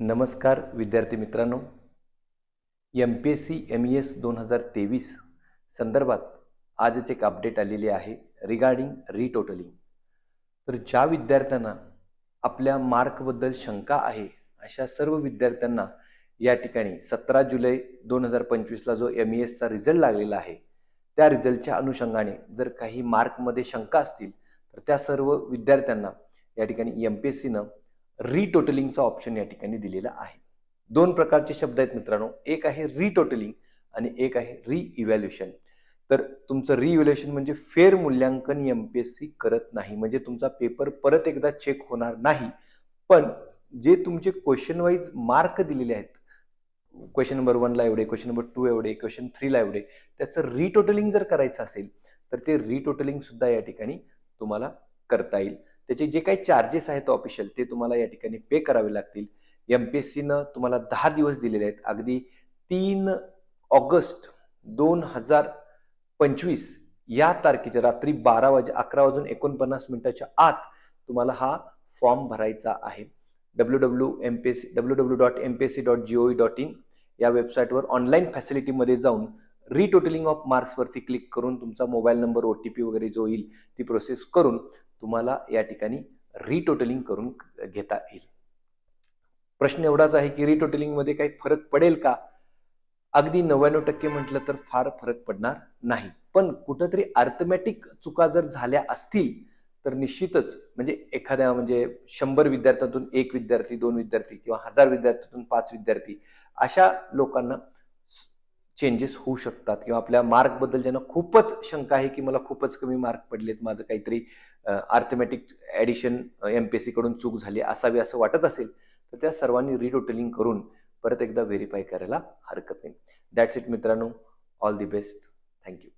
नमस्कार विद्यार्थी मित्रांनो, MPSC MES 2023 संदर्भात आजच एक अपडेट आलेली आहे रिगार्डिंग रिटोटलिंग। तर ज्या विद्यार्थ्यांना आपल्या मार्कबद्दल शंका आहे अशा सर्व विद्यार्थ्यांना या ठिकाणी 17 जुलै 2025 ला जो MES चा रिझल्ट लागलेला आहे त्या रिझल्टच्या अनुषंगाने जर काही मार्कमध्ये शंका असतील तर त्या सर्व विद्यार्थ्यांना या ठिकाणी MPSC न रिटोटलिंगचा ऑप्शन या ठिकाणी दिलेला आहे। दोन प्रकारचे शब्द आहेत मित्रांनो, एक आहे रिटोटलिंग आणि एक आहे रिइव्हॅल्युएशन। तर तुमचं रिइव्हॅल्युएशन म्हणजे फेर मूल्यांकन MPSC करत नाही, म्हणजे तुमचा पेपर परत एकदा चेक होणार नाही, पण जे तुमचे क्वेश्चन वाईज मार्क दिलेले आहेत, क्वेश्चन नंबर 1 ला एवढे, क्वेश्चन नंबर 2 एवढे, क्वेश्चन 3 ला एवढे, त्याचं रिटोटलिंग जर करायचं असेल तर ते रिटोटलिंग सुद्धा या ठिकाणी तुम्हाला करता येईल। त्याचे जे काही चार्जेस आहेत ऑफिशियल ते तुम्हाला या ठिकाणी पे करावे लागतील। MPSC न तुम्हाला 10 दिवस दिलेले आहेत, अगदी 3 ऑगस्ट 2025 या तारखेच्या रात्री 11:49 आत तुम्हाला हा फॉर्म भरायचा आहे। www.mpsc.gov.in या वेबसाईटवर ऑनलाईन फॅसिलिटीमध्ये जाऊन रिटोटलिंग ऑफ मार्क्स वरती क्लिक करून तुमचा मोबाईल नंबर OTP वगैरे जो येईल ती प्रोसेस करून तुम्हाला या ठिकाणी रिटोटलिंग करून घेता येईल। प्रश्न एवढाच आहे की रिटोटलिंग मध्ये काही फरक पडेल का? अगदी 99% म्हटलं तर फार फरक पडणार नाही, पण कुठेतरी अर्थमॅटिक चुका जर झाल्या असतील तर निश्चितच म्हणजे एखाद्या 100 विद्यार्थ्यांतून 1 विद्यार्थी, 2 विद्यार्थी किंवा 1000 विद्यार्थ्यांतून 5 विद्यार्थी अशा लोकांना चेंजेस होऊ शकतात, किंवा आपल्या मार्क बद्दल ज्यांना खूपच शंका आहे की मला खूपच कमी मार्क पडलेत, माझं काहीतरी अर्थमॅटिक ऍडिशन MPSC कडून चूक झाली असावी असं वाटत असेल तर त्या सर्वांनी रिटोटलिंग करून परत एकदा व्हेरीफाय करायला हरकत नाही। दॅट्स इट मित्रांनो, ऑल दी बेस्ट, थँक्यू।